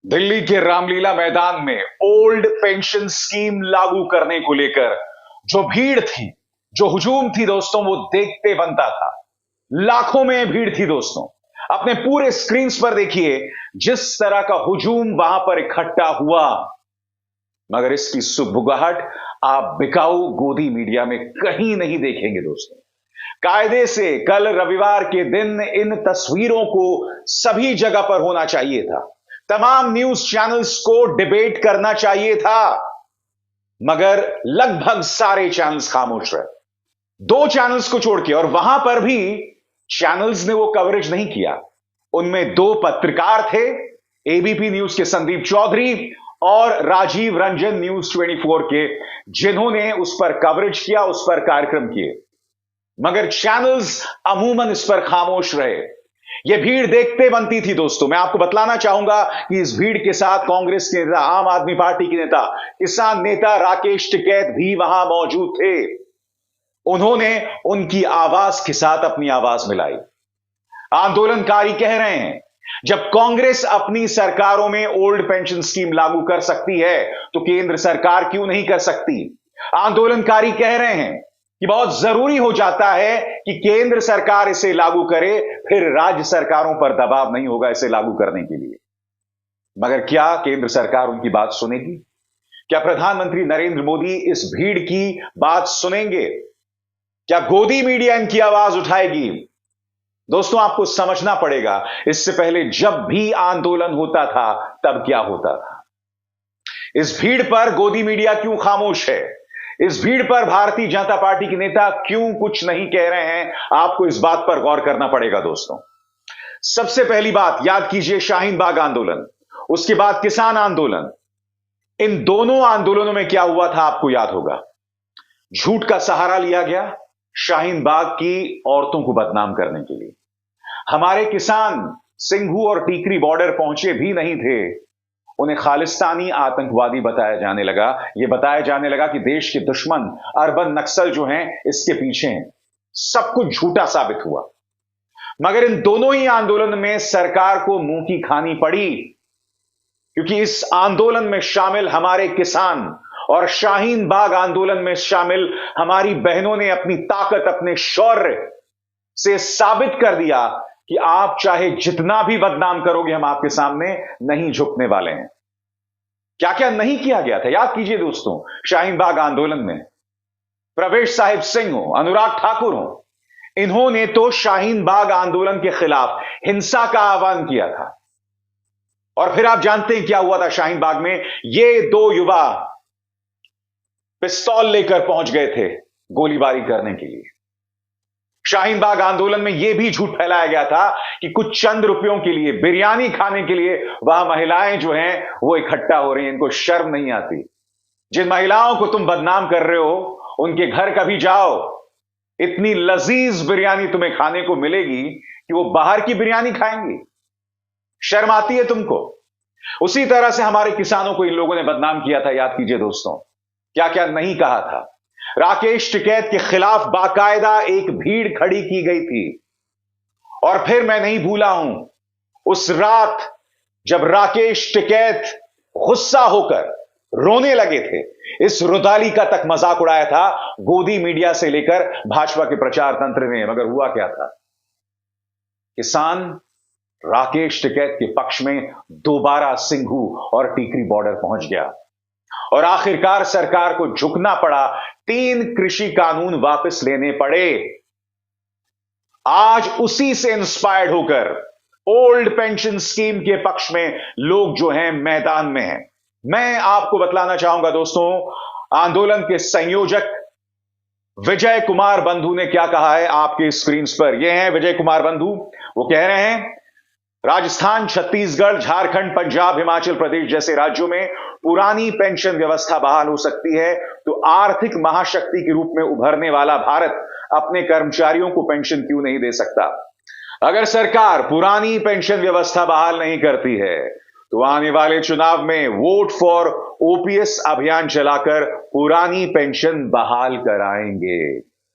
दिल्ली के रामलीला मैदान में ओल्ड पेंशन स्कीम लागू करने को लेकर जो भीड़ थी, जो हुजूम थी दोस्तों, वो देखते बनता था। लाखों में भीड़ थी दोस्तों। अपने पूरे स्क्रीन पर देखिए जिस तरह का हुजूम वहां पर इकट्ठा हुआ, मगर इसकी सुगबुगाहट आप बिकाऊ गोदी मीडिया में कहीं नहीं देखेंगे दोस्तों। कायदे से कल रविवार के दिन इन तस्वीरों को सभी जगह पर होना चाहिए था। तमाम न्यूज चैनल्स को डिबेट करना चाहिए था, मगर लगभग सारे चैनल्स खामोश रहे। दो चैनल्स को छोड़ के, और वहां पर भी चैनल्स ने वो कवरेज नहीं किया। उनमें दो पत्रकार थे, एबीपी न्यूज के संदीप चौधरी और राजीव रंजन न्यूज 24 के, जिन्होंने उस पर कवरेज किया, उस पर कार्यक्रम किए, मगर चैनल्स अमूमन इस पर खामोश रहे। यह भीड़ देखते बनती थी दोस्तों। मैं आपको बतलाना चाहूंगा कि इस भीड़ के साथ कांग्रेस के नेता, आम आदमी पार्टी के नेता, किसान नेता राकेश टिकैत भी वहां मौजूद थे। उन्होंने उनकी आवाज के साथ अपनी आवाज मिलाई। आंदोलनकारी कह रहे हैं, जब कांग्रेस अपनी सरकारों में ओल्ड पेंशन स्कीम लागू कर सकती है तो केंद्र सरकार क्यों नहीं कर सकती। आंदोलनकारी कह रहे हैं कि बहुत जरूरी हो जाता है कि केंद्र सरकार इसे लागू करे, फिर राज्य सरकारों पर दबाव नहीं होगा इसे लागू करने के लिए। मगर क्या केंद्र सरकार उनकी बात सुनेगी? क्या प्रधानमंत्री नरेंद्र मोदी इस भीड़ की बात सुनेंगे? क्या गोदी मीडिया इनकी आवाज उठाएगी? दोस्तों, आपको समझना पड़ेगा, इससे पहले जब भी आंदोलन होता था तब क्या होता था। इस भीड़ पर गोदी मीडिया क्यों खामोश है? इस भीड़ पर भारतीय जनता पार्टी के नेता क्यों कुछ नहीं कह रहे हैं? आपको इस बात पर गौर करना पड़ेगा दोस्तों। सबसे पहली बात याद कीजिए, शाहीन बाग आंदोलन, उसके बाद किसान आंदोलन। इन दोनों आंदोलनों में क्या हुआ था आपको याद होगा। झूठ का सहारा लिया गया शाहीन बाग की औरतों को बदनाम करने के लिए। हमारे किसान सिंघू और टीकरी बॉर्डर पहुंचे भी नहीं थे, उन्हें खालिस्तानी आतंकवादी बताया जाने लगा। यह बताया जाने लगा कि देश के दुश्मन अर्बन नक्सल जो हैं इसके पीछे हैं। सब कुछ झूठा साबित हुआ। मगर इन दोनों ही आंदोलन में सरकार को मुंह की खानी पड़ी, क्योंकि इस आंदोलन में शामिल हमारे किसान और शाहीन बाग आंदोलन में शामिल हमारी बहनों ने अपनी ताकत, अपने शौर्य से साबित कर दिया कि आप चाहे जितना भी बदनाम करोगे, हम आपके सामने नहीं झुकने वाले हैं। क्या क्या नहीं किया गया था याद कीजिए दोस्तों। शाहीन बाग आंदोलन में प्रवेश साहिब सिंह हो, अनुराग ठाकुर हो, इन्होंने तो शाहीन बाग आंदोलन के खिलाफ हिंसा का आह्वान किया था। और फिर आप जानते हैं क्या हुआ था शाहीन बाग में। ये दो युवा पिस्तौल लेकर पहुंच गए थे गोलीबारी करने के लिए। शाहीन बाग आंदोलन में यह भी झूठ फैलाया गया था कि कुछ चंद रुपयों के लिए, बिरयानी खाने के लिए वहां महिलाएं जो हैं वो इकट्ठा हो रही हैं। इनको शर्म नहीं आती। जिन महिलाओं को तुम बदनाम कर रहे हो उनके घर कभी जाओ, इतनी लजीज बिरयानी तुम्हें खाने को मिलेगी कि वो बाहर की बिरयानी खाएंगी। शर्म आती है तुमको? उसी तरह से हमारे किसानों को इन लोगों ने बदनाम किया था। याद कीजिए दोस्तों, क्या क्या नहीं कहा था। राकेश टिकैत के खिलाफ बाकायदा एक भीड़ खड़ी की गई थी। और फिर मैं नहीं भूला हूं उस रात जब राकेश टिकैत गुस्सा होकर रोने लगे थे। इस रुदाली का तक मजाक उड़ाया था गोदी मीडिया से लेकर भाजपा के प्रचार तंत्र ने। मगर हुआ क्या था, किसान राकेश टिकैत के पक्ष में दोबारा सिंघू और टीकरी बॉर्डर पहुंच गया और आखिरकार सरकार को झुकना पड़ा। 3 कृषि कानून वापस लेने पड़े। आज उसी से इंस्पायर्ड होकर ओल्ड पेंशन स्कीम के पक्ष में लोग जो हैं मैदान में हैं। मैं आपको बतलाना चाहूंगा दोस्तों, आंदोलन के संयोजक विजय कुमार बंधु ने क्या कहा है आपके स्क्रीन पर। यह है विजय कुमार बंधु। वो कह रहे हैं, राजस्थान, छत्तीसगढ़, झारखंड, पंजाब, हिमाचल प्रदेश जैसे राज्यों में पुरानी पेंशन व्यवस्था बहाल हो सकती है तो आर्थिक महाशक्ति के रूप में उभरने वाला भारत अपने कर्मचारियों को पेंशन क्यों नहीं दे सकता। अगर सरकार पुरानी पेंशन व्यवस्था बहाल नहीं करती है तो आने वाले चुनाव में वोट फॉर ओपीएस अभियान चलाकर पुरानी पेंशन बहाल कराएंगे।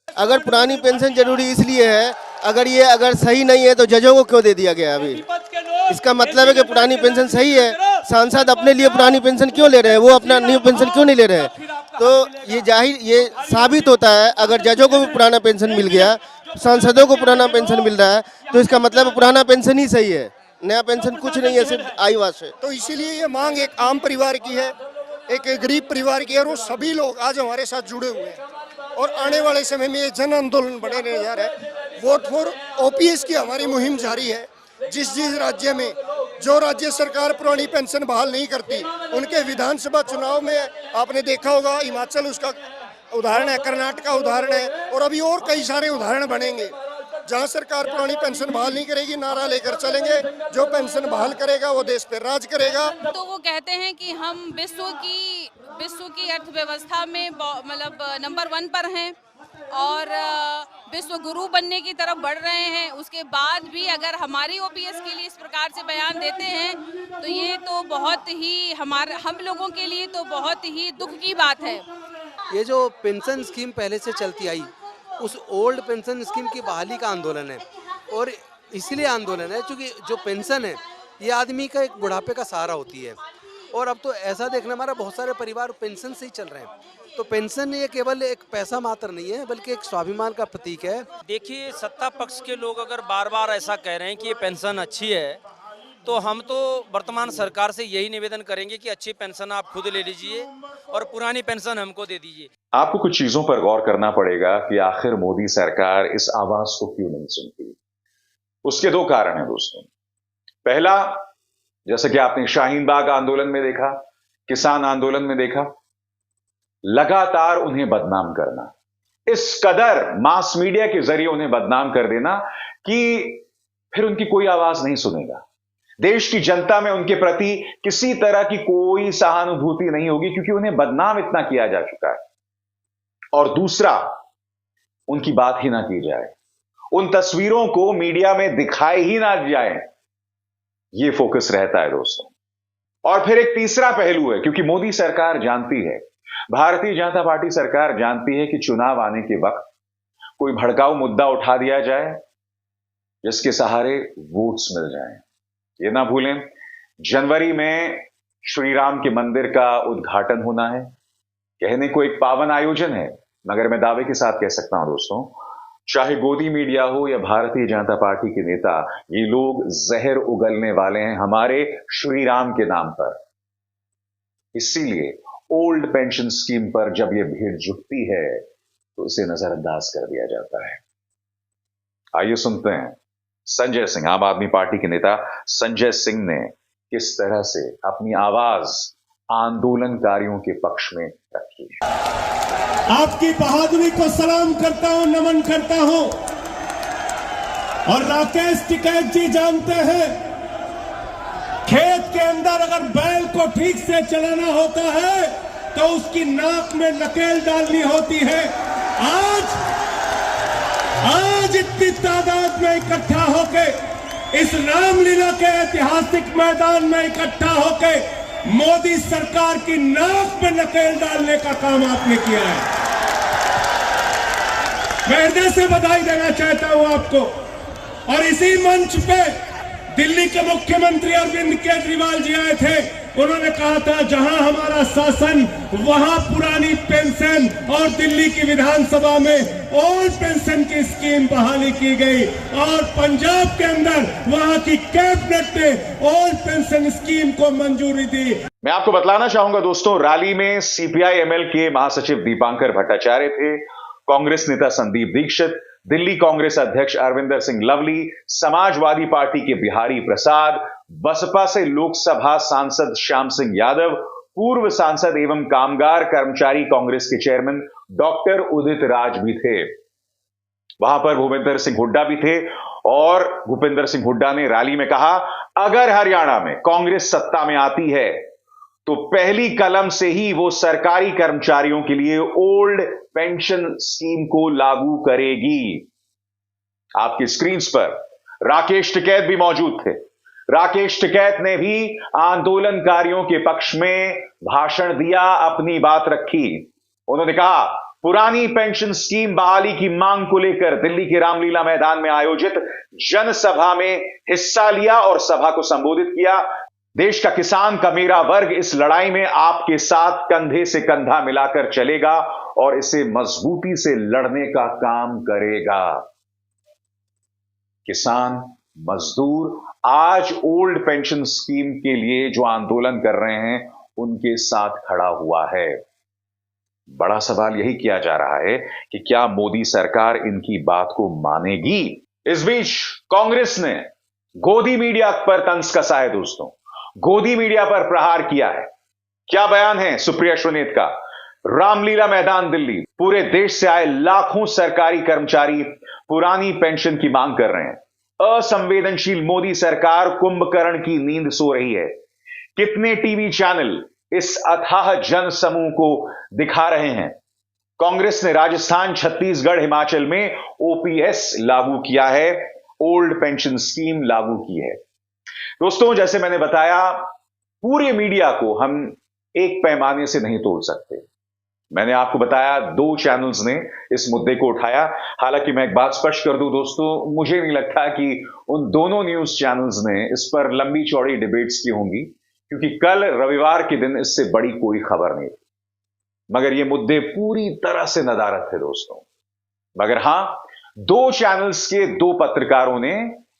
अगर पुरानी पेंशन जरूरी इसलिए है, अगर सही नहीं है तो जजों को क्यों दे दिया गया अभी? इसका मतलब है कि पुरानी पेंशन सही है सांसद अपने लिए पुरानी पेंशन क्यों ले रहे हैं, वो अपना न्यू पेंशन क्यों नहीं ले रहे हैं। तो ये साबित होता है, अगर जजों को भी पुराना पेंशन मिल गया, सांसदों को पुराना पेंशन मिल रहा है, तो इसका मतलब पुराना पेंशन ही सही है, नया पेंशन कुछ नहीं है, सिर्फ आईवास है। तो इसीलिए ये मांग एक आम परिवार की है, एक गरीब परिवार की है, और वो सभी लोग आज हमारे साथ जुड़े हुए हैं और आने वाले समय में ये जन आंदोलन बढ़ने जा रहा है। वोट फॉर ओपीएस की हमारी मुहिम जारी है। जिस राज्य में जो राज्य सरकार पुरानी पेंशन बहाल नहीं करती, उनके विधानसभा चुनाव में आपने देखा होगा, हिमाचल उसका उदाहरण है, कर्नाटक का उदाहरण है, और अभी और कई सारे उदाहरण बनेंगे जहां सरकार पुरानी पेंशन बहाल नहीं करेगी। नारा लेकर चलेंगे, जो पेंशन बहाल करेगा वो देश पर राज करेगा। तो वो कहते हैं कि हम विश्व की अर्थव्यवस्था में मतलब नंबर 1 पर हैं और विश्व गुरु बनने की तरफ बढ़ रहे हैं। उसके बाद भी अगर हमारी ओपीएस के लिए इस प्रकार से बयान देते हैं तो ये तो बहुत ही हम लोगों के लिए तो बहुत ही दुख की बात है। ये जो पेंशन स्कीम पहले से चलती आई, उस ओल्ड पेंशन स्कीम की बहाली का आंदोलन है, और इसलिए आंदोलन है क्योंकि जो पेंशन है ये आदमी का एक बुढ़ापे का सहारा होती है, और अब तो ऐसा देखना हमारा बहुत सारे परिवार पेंशन से ही चल रहे हैं। तो पेंशन ये केवल एक पैसा मात्र नहीं है, बल्कि एक स्वाभिमान का प्रतीक है। देखिए, सत्ता पक्ष के लोग अगर बार बार ऐसा कह रहे हैं कि ये पेंशन अच्छी है, तो हम तो वर्तमान सरकार से यही निवेदन करेंगे कि अच्छी पेंशन आप खुद ले लीजिए और पुरानी पेंशन हमको दे दीजिए। आपको कुछ चीजों पर गौर करना पड़ेगा कि आखिर मोदी सरकार इस आवाज को क्यों नहीं सुनती। उसके 2 कारण हैं दोस्तों। पहला, जैसे कि आपने शाहीन बाग आंदोलन में देखा, किसान आंदोलन में देखा, लगातार उन्हें बदनाम करना, इस कदर मास मीडिया के जरिए उन्हें बदनाम कर देना कि फिर उनकी कोई आवाज नहीं सुनेगा। देश की जनता में उनके प्रति किसी तरह की कोई सहानुभूति नहीं होगी, क्योंकि उन्हें बदनाम इतना किया जा चुका है। और दूसरा, उनकी बात ही ना की जाए, उन तस्वीरों को मीडिया में दिखाए ही ना जाए, यह फोकस रहता है दोस्तों। और फिर एक तीसरा पहलू है, क्योंकि मोदी सरकार जानती है, भारतीय जनता पार्टी सरकार जानती है कि चुनाव आने के वक्त कोई भड़काऊ मुद्दा उठा दिया जाए जिसके सहारे वोट्स मिल जाएं। ये ना भूलें, जनवरी में श्री राम के मंदिर का उद्घाटन होना है। कहने को एक पावन आयोजन है, मगर मैं दावे के साथ कह सकता हूं दोस्तों, चाहे गोदी मीडिया हो या भारतीय जनता पार्टी के नेता, ये लोग जहर उगलने वाले हैं हमारे श्री राम के नाम पर। इसीलिए ओल्ड पेंशन स्कीम पर जब यह भीड़ जुटती है तो इसे नजरअंदाज कर दिया जाता है। आइए सुनते हैं संजय सिंह, आम आदमी पार्टी के नेता संजय सिंह ने किस तरह से अपनी आवाज आंदोलनकारियों के पक्ष में रखी है। आपकी बहादुरी को सलाम करता हूं, नमन करता हूं। और राकेश टिकैत जी जानते हैं, खेत के अंदर अगर बैल को ठीक से चलाना होता है तो उसकी नाक में नकेल डालनी होती है। आज इतनी तादाद में इकट्ठा होके इस रामलीला के ऐतिहासिक मैदान में इकट्ठा होके मोदी सरकार की नाक में नकेल डालने का काम आपने किया है। मैं हृदय से बधाई देना चाहता हूं आपको। और इसी मंच पे दिल्ली के मुख्यमंत्री अरविंद केजरीवाल जी आए थे, उन्होंने कहा था जहां हमारा शासन वहां पुरानी पेंशन, और दिल्ली की विधानसभा में ओल्ड पेंशन की स्कीम बहाली की गई, और पंजाब के अंदर वहां की कैबिनेट ने ओल्ड पेंशन स्कीम को मंजूरी दी। मैं आपको बतलाना चाहूंगा दोस्तों, रैली में सीपीआई एमएल के महासचिव दीपांकर भट्टाचार्य थे, कांग्रेस नेता संदीप दीक्षित, दिल्ली कांग्रेस अध्यक्ष अरविंदर सिंह लवली, समाजवादी पार्टी के बिहारी प्रसाद, बसपा से लोकसभा सांसद श्याम सिंह यादव, पूर्व सांसद एवं कामगार कर्मचारी कांग्रेस के चेयरमैन डॉक्टर उदित राज भी थे। वहां पर भूपेंद्र सिंह हुड्डा भी थे, और भूपेंद्र सिंह हुड्डा ने रैली में कहा, अगर हरियाणा में कांग्रेस सत्ता में आती है तो पहली कलम से ही वो सरकारी कर्मचारियों के लिए ओल्ड पेंशन स्कीम को लागू करेगी। आपकी स्क्रीन पर राकेश टिकैत भी मौजूद थे। राकेश टिकैत ने भी आंदोलनकारियों के पक्ष में भाषण दिया, अपनी बात रखी। उन्होंने कहा, पुरानी पेंशन स्कीम बहाली की मांग को लेकर दिल्ली के रामलीला मैदान में आयोजित जनसभा में हिस्सा लिया और सभा को संबोधित किया। देश का किसान का मेरा वर्ग इस लड़ाई में आपके साथ कंधे से कंधा मिलाकर चलेगा और इसे मजबूती से लड़ने का काम करेगा। किसान, मजदूर आज ओल्ड पेंशन स्कीम के लिए जो आंदोलन कर रहे हैं उनके साथ खड़ा हुआ है। बड़ा सवाल यही किया जा रहा है कि क्या मोदी सरकार इनकी बात को मानेगी। इस बीच कांग्रेस ने गोदी मीडिया पर तंज कसा है दोस्तों, गोदी मीडिया पर प्रहार किया है। क्या बयान है सुप्रिया श्रीनेत का। रामलीला मैदान दिल्ली, पूरे देश से आए लाखों सरकारी कर्मचारी पुरानी पेंशन की मांग कर रहे हैं। असंवेदनशील मोदी सरकार कुंभकर्ण की नींद सो रही है। कितने टीवी चैनल इस अथाह जन समूह को दिखा रहे हैं। कांग्रेस ने राजस्थान, छत्तीसगढ़, हिमाचल में ओपीएस लागू किया है, ओल्ड पेंशन स्कीम लागू की है। दोस्तों, जैसे मैंने बताया, पूरे मीडिया को हम एक पैमाने से नहीं तोड़ सकते। मैंने आपको बताया 2 चैनल्स ने इस मुद्दे को उठाया। हालांकि मैं एक बात स्पष्ट कर दूं दोस्तों, मुझे नहीं लगता कि उन दोनों न्यूज चैनल्स ने इस पर लंबी चौड़ी डिबेट्स की होंगी, क्योंकि कल रविवार के दिन इससे बड़ी कोई खबर नहीं थी। मगर ये मुद्दे पूरी तरह से नदारद थे दोस्तों। मगर हां, 2 चैनल्स के 2 पत्रकारों ने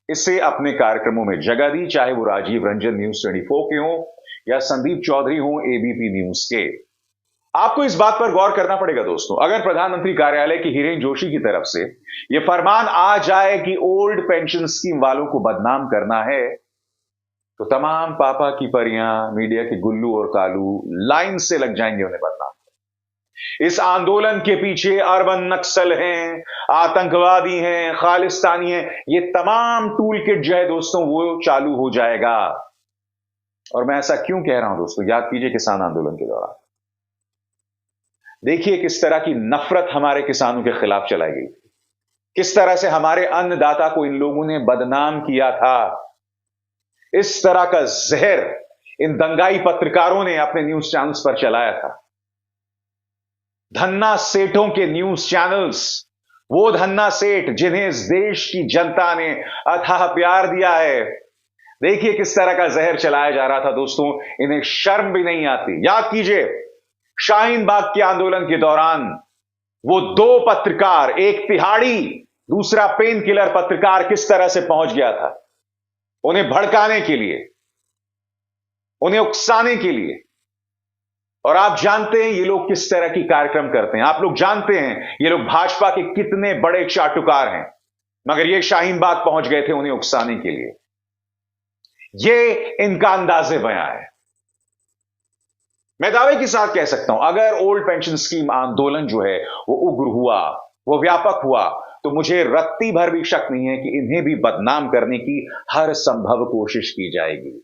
इसे अपने कार्यक्रमों में जगह दी, चाहे वो राजीव रंजन न्यूज 24 के हों या संदीप चौधरी हों एबीपी न्यूज के। आपको इस बात पर गौर करना पड़ेगा दोस्तों, अगर प्रधानमंत्री कार्यालय की हिरेन जोशी की तरफ से यह फरमान आ जाए कि ओल्ड पेंशन स्कीम वालों को बदनाम करना है, तो तमाम पापा की परियां, मीडिया के गुल्लू और कालू लाइन से लग जाएंगे उन्हें बदनाम। इस आंदोलन के पीछे अरबन नक्सल हैं, आतंकवादी हैं, खालिस्तानी हैं, ये तमाम टूल किट जो है दोस्तों वो चालू हो जाएगा। और मैं ऐसा क्यों कह रहा हूं दोस्तों, याद कीजिए किसान आंदोलन के दौरान देखिए किस तरह की नफरत हमारे किसानों के खिलाफ चलाई गई, किस तरह से हमारे अन्नदाता को इन लोगों ने बदनाम किया था। इस तरह का जहर इन दंगाई पत्रकारों ने अपने न्यूज चैनल्स पर चलाया था। धन्ना सेठों के न्यूज चैनल्स, वो धन्ना सेठ जिन्हें इस देश की जनता ने अथाह प्यार दिया है, देखिए किस तरह का जहर चलाया जा रहा था दोस्तों। इन्हें शर्म भी नहीं आती। याद कीजिए शाहीन बाग के आंदोलन के दौरान वो 2 पत्रकार, एक तिहाड़ी, दूसरा पेन किलर पत्रकार किस तरह से पहुंच गया था उन्हें भड़काने के लिए, उन्हें उकसाने के लिए। और आप जानते हैं ये लोग किस तरह की कार्यक्रम करते हैं, आप लोग जानते हैं ये लोग भाजपा के कितने बड़े चाटुकार हैं, मगर ये शाहीन बाग पहुंच गए थे उन्हें उकसाने के लिए। ये इनका अंदाजे बयां है। मैं दावे के साथ कह सकता हूं, अगर ओल्ड पेंशन स्कीम आंदोलन जो है वो उग्र हुआ, वो व्यापक हुआ, तो मुझे रत्ती भर भी शक नहीं है कि इन्हें भी बदनाम करने की हर संभव कोशिश की जाएगी।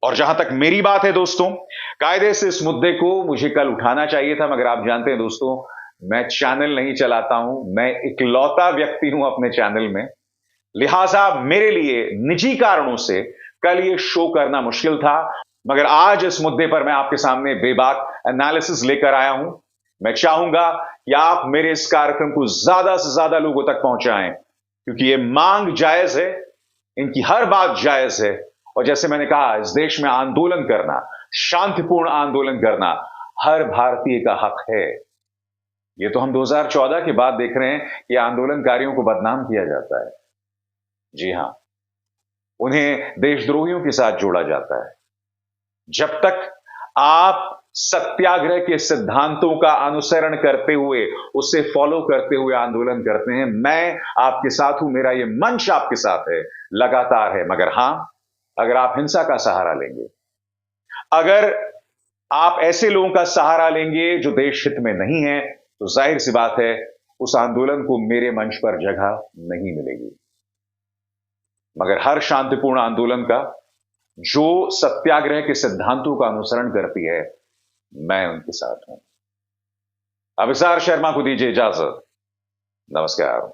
और जहां तक मेरी बात है दोस्तों, कायदे से इस मुद्दे को मुझे कल उठाना चाहिए था, मगर आप जानते हैं दोस्तों मैं चैनल नहीं चलाता हूं, मैं इकलौता व्यक्ति हूं अपने चैनल में, लिहाजा मेरे लिए निजी कारणों से कल ये शो करना मुश्किल था। मगर आज इस मुद्दे पर मैं आपके सामने बेबाक एनालिसिस लेकर आया हूं। मैं चाहूंगा कि आप मेरे इस कार्यक्रम को ज्यादा से ज्यादा लोगों तक पहुंचाएं, क्योंकि ये मांग जायज है, इनकी हर बात जायज है। और जैसे मैंने कहा, इस देश में आंदोलन करना, शांतिपूर्ण आंदोलन करना हर भारतीय का हक है। ये तो हम 2014 के बाद देख रहे हैं कि आंदोलनकारियों को बदनाम किया जाता है। जी हां, उन्हें देशद्रोहियों के साथ जोड़ा जाता है। जब तक आप सत्याग्रह के सिद्धांतों का अनुसरण करते हुए, उसे फॉलो करते हुए आंदोलन करते हैं, मैं आपके साथ हूं, मेरा ये मंच आपके साथ है, लगातार है। मगर हां, अगर आप हिंसा का सहारा लेंगे, अगर आप ऐसे लोगों का सहारा लेंगे जो देश हित में नहीं है, तो जाहिर सी बात है उस आंदोलन को मेरे मंच पर जगह नहीं मिलेगी। मगर हर शांतिपूर्ण आंदोलन का जो सत्याग्रह के सिद्धांतों का अनुसरण करती है, मैं उनके साथ हूं। अभिसार शर्मा को दीजिए इजाजत। नमस्कार।